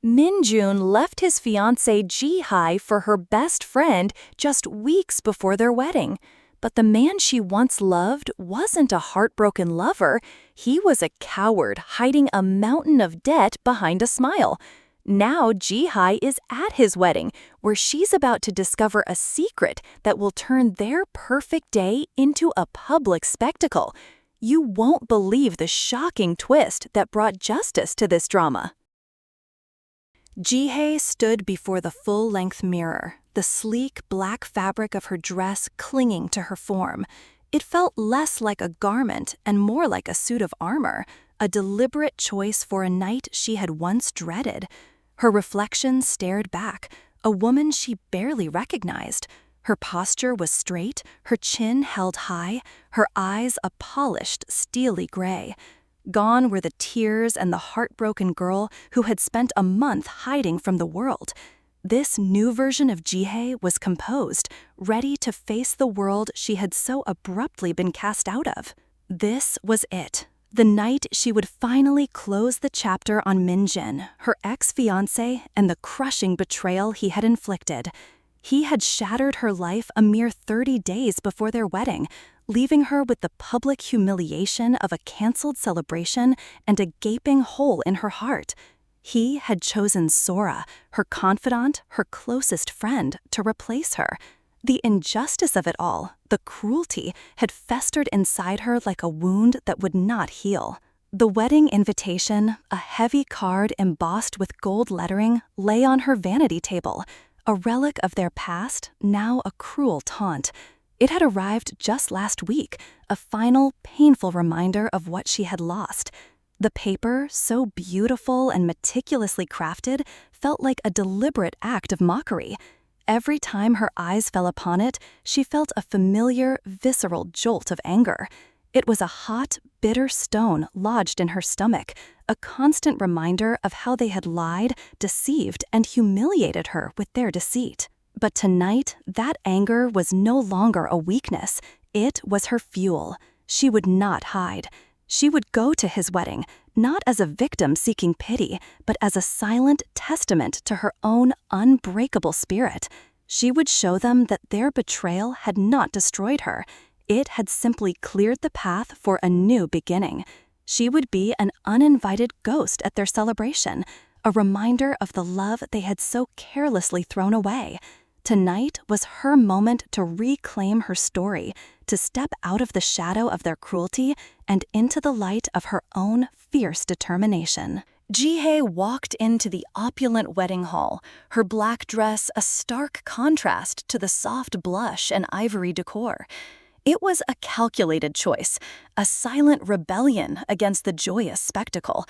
Minjun left his fiancé Jihye for her best friend just weeks before their wedding. But the man she once loved wasn't a heartbroken lover. He was a coward hiding a mountain of debt behind a smile. Now Jihye is at his wedding, where she's about to discover a secret that will turn their perfect day into a public spectacle. You won't believe the shocking twist that brought justice to this drama. Jihye stood before the full-length mirror, the sleek black fabric of her dress clinging to her form. It felt less like a garment and more like a suit of armor, a deliberate choice for a night she had once dreaded. Her reflection stared back, a woman she barely recognized. Her posture was straight, her chin held high, her eyes a polished, steely gray. Gone were the tears and the heartbroken girl who had spent a month hiding from the world. This new version of Jihye was composed, ready to face the world she had so abruptly been cast out of. This was it, the night she would finally close the chapter on Minjun, her ex-fiancé, and the crushing betrayal he had inflicted. He had shattered her life a mere 30 days before their wedding, leaving her with the public humiliation of a canceled celebration and a gaping hole in her heart. He had chosen Sora, her confidant, her closest friend, to replace her. The injustice of it all, the cruelty, had festered inside her like a wound that would not heal. The wedding invitation, a heavy card embossed with gold lettering, lay on her vanity table, a relic of their past, now a cruel taunt. It had arrived just last week, a final, painful reminder of what she had lost. The paper, so beautiful and meticulously crafted, felt like a deliberate act of mockery. Every time her eyes fell upon it, she felt a familiar, visceral jolt of anger. It was a hot, bitter stone lodged in her stomach, a constant reminder of how they had lied, deceived, and humiliated her with their deceit. But tonight, that anger was no longer a weakness. It was her fuel. She would not hide. She would go to his wedding, not as a victim seeking pity, but as a silent testament to her own unbreakable spirit. She would show them that their betrayal had not destroyed her. It had simply cleared the path for a new beginning. She would be an uninvited ghost at their celebration, a reminder of the love they had so carelessly thrown away. Tonight was her moment to reclaim her story, to step out of the shadow of their cruelty and into the light of her own fierce determination. Jihye walked into the opulent wedding hall, her black dress a stark contrast to the soft blush and ivory decor. It was a calculated choice, a silent rebellion against the joyous spectacle.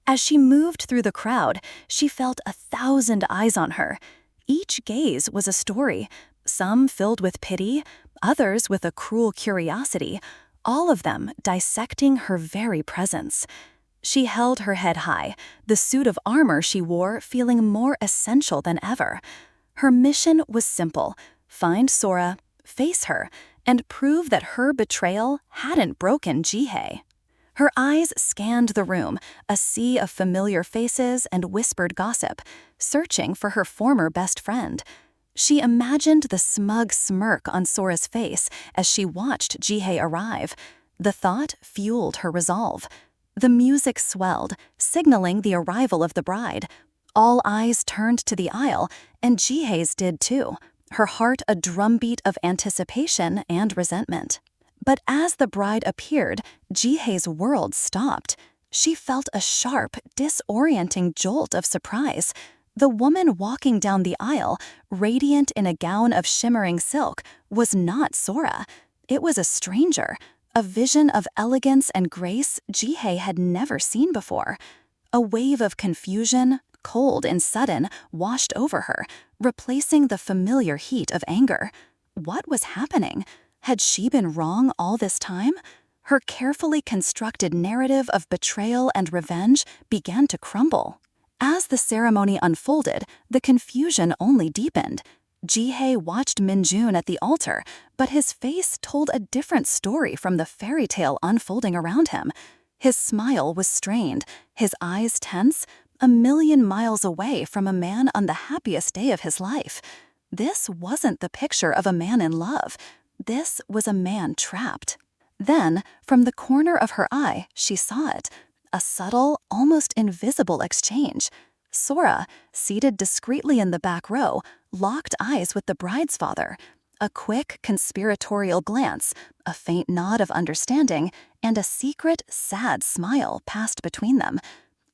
As she moved through the crowd, she felt 1,000 eyes on her. Each gaze was a story, some filled with pity, others with a cruel curiosity, all of them dissecting her very presence. She held her head high, the suit of armor she wore feeling more essential than ever. Her mission was simple: find Sora, face her, and prove that her betrayal hadn't broken Jihye. Her eyes scanned the room, a sea of familiar faces and whispered gossip, searching for her former best friend. She imagined the smug smirk on Sora's face as she watched Jihye arrive. The thought fueled her resolve. The music swelled, signaling the arrival of the bride. All eyes turned to the aisle, and Jihye's did too, her heart a drumbeat of anticipation and resentment. But as the bride appeared, Jihye's world stopped. She felt a sharp, disorienting jolt of surprise. The woman walking down the aisle, radiant in a gown of shimmering silk, was not Sora. It was a stranger, a vision of elegance and grace Jihye had never seen before. A wave of confusion, cold and sudden, washed over her, replacing the familiar heat of anger. What was happening? Had she been wrong all this time? Her carefully constructed narrative of betrayal and revenge began to crumble. As the ceremony unfolded, the confusion only deepened. Jihye watched Minjun at the altar, but his face told a different story from the fairy tale unfolding around him. His smile was strained, his eyes tense, a million miles away from a man on the happiest day of his life. This wasn't the picture of a man in love. This was a man trapped. Then, from the corner of her eye, she saw it. A subtle, almost invisible exchange. Sora, seated discreetly in the back row, locked eyes with the bride's father. A quick, conspiratorial glance, a faint nod of understanding, and a secret, sad smile passed between them.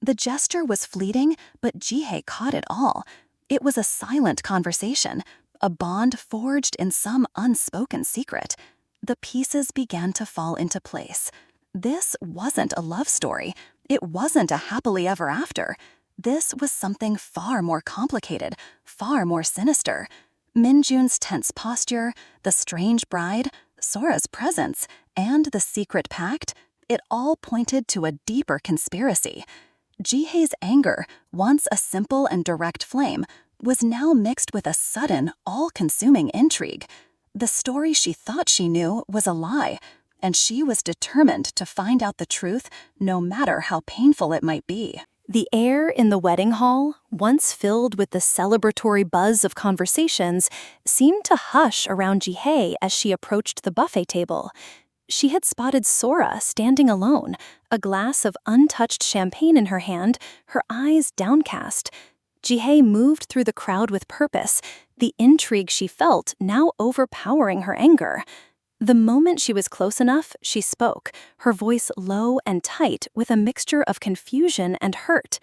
The gesture was fleeting, but Jihye caught it all. It was a silent conversation, a bond forged in some unspoken secret. The pieces began to fall into place. This wasn't a love story. It wasn't a happily ever after. This was something far more complicated, far more sinister. Minjun's tense posture, the strange bride, Sora's presence, and the secret pact, it all pointed to a deeper conspiracy. Jihye's anger, once a simple and direct flame, was now mixed with a sudden, all-consuming intrigue. The story she thought she knew was a lie, and she was determined to find out the truth no matter how painful it might be. The air in the wedding hall, once filled with the celebratory buzz of conversations, seemed to hush around Jihye as she approached the buffet table. She had spotted Sora standing alone, a glass of untouched champagne in her hand, her eyes downcast. Jihye moved through the crowd with purpose, the intrigue she felt now overpowering her anger. The moment she was close enough, she spoke, her voice low and tight with a mixture of confusion and hurt.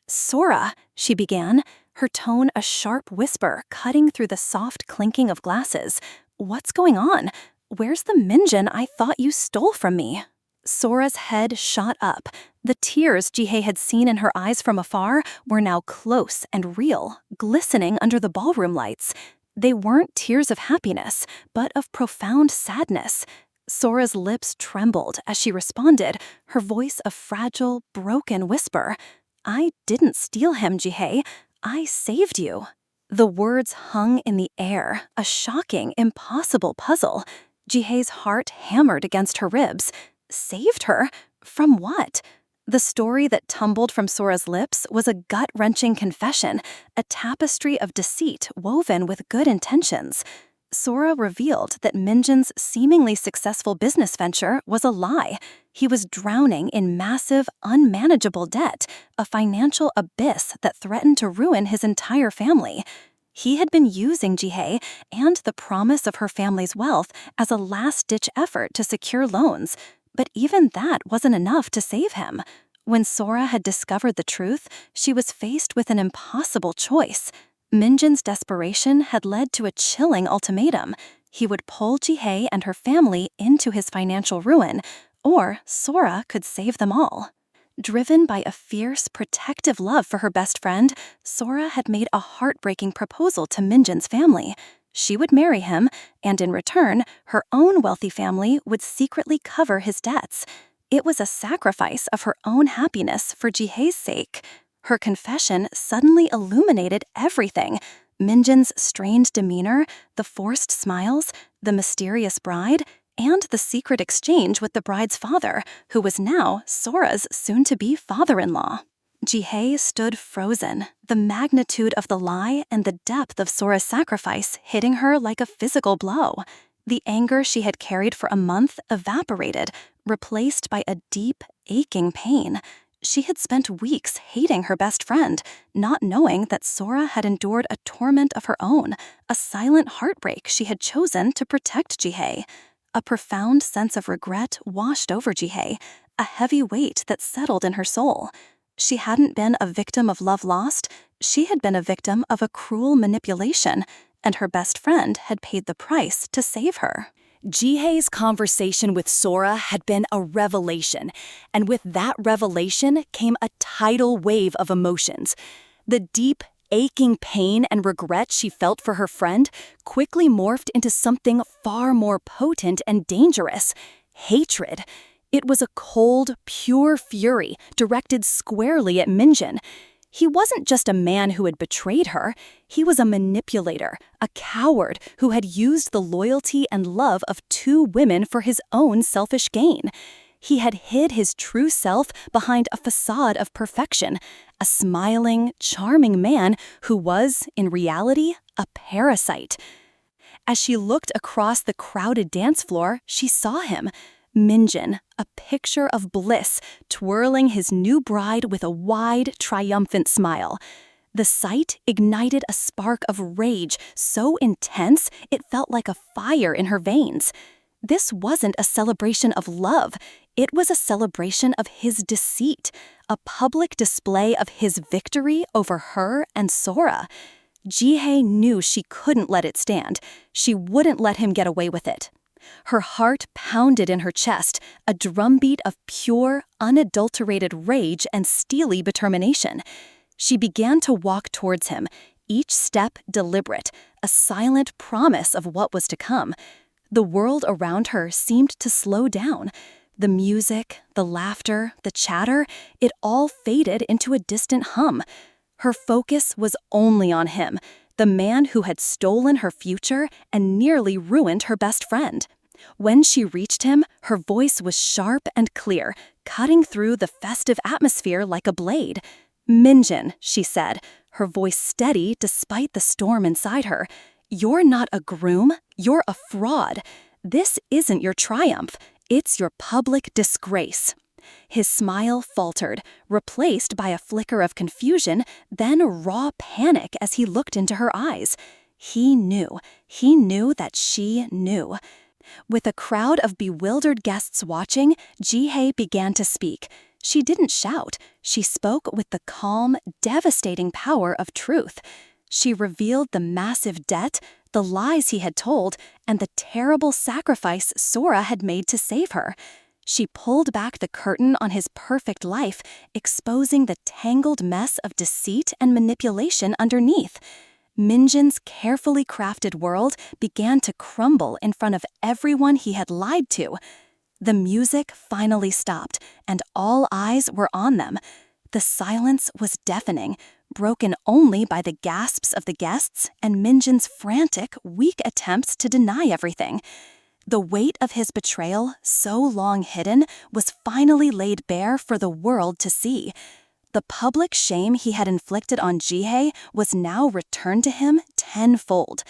"Sora," she began, her tone a sharp whisper cutting through the soft clinking of glasses. "What's going on? Where's the Minjun I thought you stole from me?" Sora's head shot up. The tears Jihye had seen in her eyes from afar were now close and real, glistening under the ballroom lights. They weren't tears of happiness, but of profound sadness. Sora's lips trembled as she responded, her voice a fragile, broken whisper. "I didn't steal him, Jihye. I saved you." The words hung in the air, a shocking, impossible puzzle. Jihye's heart hammered against her ribs. Saved her? From what? The story that tumbled from Sora's lips was a gut-wrenching confession, a tapestry of deceit woven with good intentions. Sora revealed that Minjun's seemingly successful business venture was a lie. He was drowning in massive, unmanageable debt, a financial abyss that threatened to ruin his entire family. He had been using Jihye and the promise of her family's wealth as a last-ditch effort to secure loans. But even that wasn't enough to save him. When Sora had discovered the truth, she was faced with an impossible choice. Minjun's desperation had led to a chilling ultimatum. He would pull Jihye and her family into his financial ruin, or Sora could save them all. Driven by a fierce, protective love for her best friend, Sora had made a heartbreaking proposal to Minjun's family. She would marry him, and in return, her own wealthy family would secretly cover his debts. It was a sacrifice of her own happiness for Jihye's sake. Her confession suddenly illuminated everything. Minjun's strained demeanor, the forced smiles, the mysterious bride, and the secret exchange with the bride's father, who was now Sora's soon-to-be father-in-law. Jihye stood frozen, the magnitude of the lie and the depth of Sora's sacrifice hitting her like a physical blow. The anger she had carried for a month evaporated, replaced by a deep, aching pain. She had spent weeks hating her best friend, not knowing that Sora had endured a torment of her own, a silent heartbreak she had chosen to protect Jihye. A profound sense of regret washed over Jihye, a heavy weight that settled in her soul. She hadn't been a victim of love lost, she had been a victim of a cruel manipulation, and her best friend had paid the price to save her. Jihye's conversation with Sora had been a revelation, and with that revelation came a tidal wave of emotions. The deep, aching pain and regret she felt for her friend quickly morphed into something far more potent and dangerous: hatred. It was a cold, pure fury directed squarely at Minjun. He wasn't just a man who had betrayed her. He was a manipulator, a coward who had used the loyalty and love of two women for his own selfish gain. He had hid his true self behind a facade of perfection, a smiling, charming man who was, in reality, a parasite. As she looked across the crowded dance floor, she saw him, Minjun, a picture of bliss, twirling his new bride with a wide, triumphant smile. The sight ignited a spark of rage so intense it felt like a fire in her veins. This wasn't a celebration of love. It was a celebration of his deceit, a public display of his victory over her and Sora. Jihye knew she couldn't let it stand. She wouldn't let him get away with it. Her heart pounded in her chest, a drumbeat of pure, unadulterated rage and steely determination. She began to walk towards him, each step deliberate, a silent promise of what was to come. The world around her seemed to slow down. The music, the laughter, the chatter, it all faded into a distant hum. Her focus was only on him, the man who had stolen her future and nearly ruined her best friend. When she reached him, her voice was sharp and clear, cutting through the festive atmosphere like a blade. "Minjun," she said, her voice steady despite the storm inside her. "You're not a groom, you're a fraud. This isn't your triumph, it's your public disgrace." His smile faltered, replaced by a flicker of confusion, then raw panic as he looked into her eyes. He knew that she knew. With a crowd of bewildered guests watching, Jihye began to speak. She didn't shout. She spoke with the calm, devastating power of truth. She revealed the massive debt, the lies he had told, and the terrible sacrifice Sora had made to save her. She pulled back the curtain on his perfect life, exposing the tangled mess of deceit and manipulation underneath. Minjun's carefully crafted world began to crumble in front of everyone he had lied to. The music finally stopped, and all eyes were on them. The silence was deafening, broken only by the gasps of the guests and Minjun's frantic, weak attempts to deny everything. The weight of his betrayal, so long hidden, was finally laid bare for the world to see. The public shame he had inflicted on Jihye was now returned to him tenfold.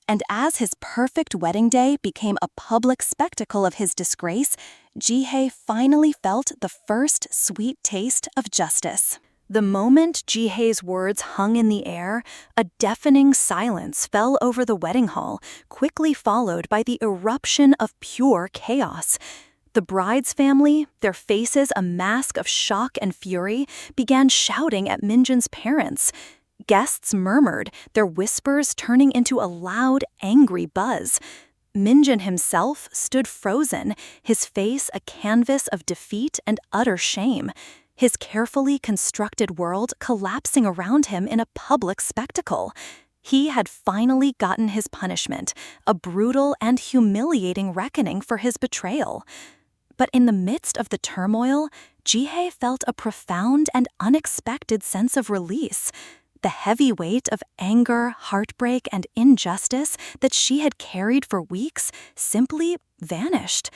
And as his perfect wedding day became a public spectacle of his disgrace, Jihye finally felt the first sweet taste of justice. The moment Jihye's words hung in the air, a deafening silence fell over the wedding hall, quickly followed by the eruption of pure chaos. The bride's family, their faces a mask of shock and fury, began shouting at Minjun's parents. Guests murmured, their whispers turning into a loud, angry buzz. Minjun himself stood frozen, his face a canvas of defeat and utter shame. His carefully constructed world collapsing around him in a public spectacle. He had finally gotten his punishment, a brutal and humiliating reckoning for his betrayal. But in the midst of the turmoil, Jihye felt a profound and unexpected sense of release. The heavy weight of anger, heartbreak, and injustice that she had carried for weeks simply vanished.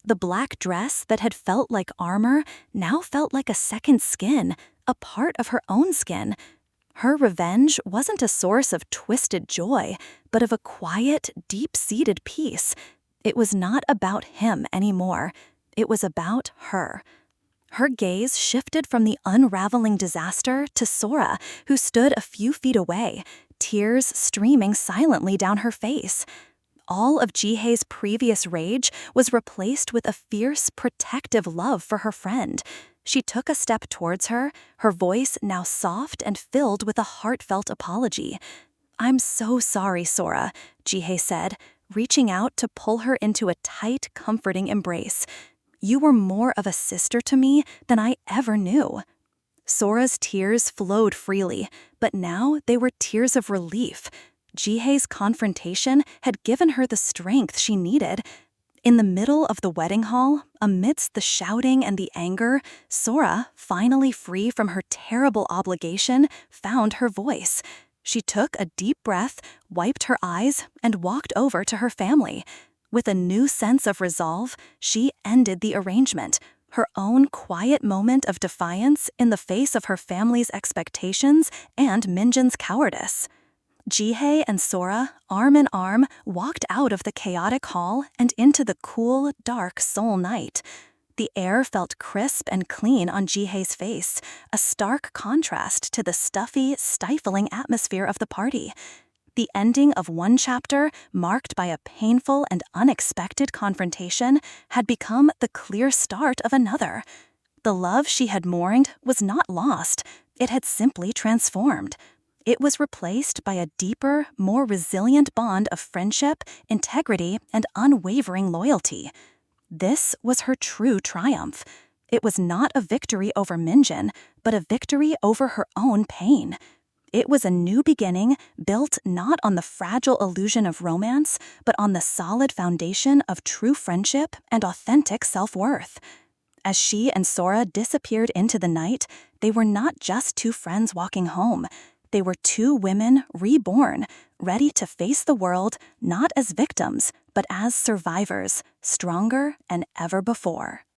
The black dress that had felt like armor now felt like a second skin, a part of her own skin. Her revenge wasn't a source of twisted joy, but of a quiet, deep-seated peace. It was not about him anymore. It was about her. Her gaze shifted from the unraveling disaster to Sora, who stood a few feet away, tears streaming silently down her face. All of Jihye's previous rage was replaced with a fierce, protective love for her friend. She took a step towards her, her voice now soft and filled with a heartfelt apology. "I'm so sorry, Sora," Jihye said, reaching out to pull her into a tight, comforting embrace. "You were more of a sister to me than I ever knew." Sora's tears flowed freely, but now they were tears of relief. Jihye's confrontation had given her the strength she needed. In the middle of the wedding hall, amidst the shouting and the anger, Sora, finally free from her terrible obligation, found her voice. She took a deep breath, wiped her eyes, and walked over to her family. With a new sense of resolve, she ended the arrangement, her own quiet moment of defiance in the face of her family's expectations and Minjun's cowardice. Jihye and Sora, arm in arm, walked out of the chaotic hall and into the cool, dark Seoul night. The air felt crisp and clean on Jihye's face, a stark contrast to the stuffy, stifling atmosphere of the party. The ending of one chapter, marked by a painful and unexpected confrontation, had become the clear start of another. The love she had mourned was not lost, it had simply transformed. It was replaced by a deeper, more resilient bond of friendship, integrity, and unwavering loyalty. This was her true triumph. It was not a victory over Minjun, but a victory over her own pain. It was a new beginning, built not on the fragile illusion of romance, but on the solid foundation of true friendship and authentic self-worth. As she and Sora disappeared into the night, they were not just two friends walking home. They were two women reborn, ready to face the world not as victims, but as survivors, stronger than ever before.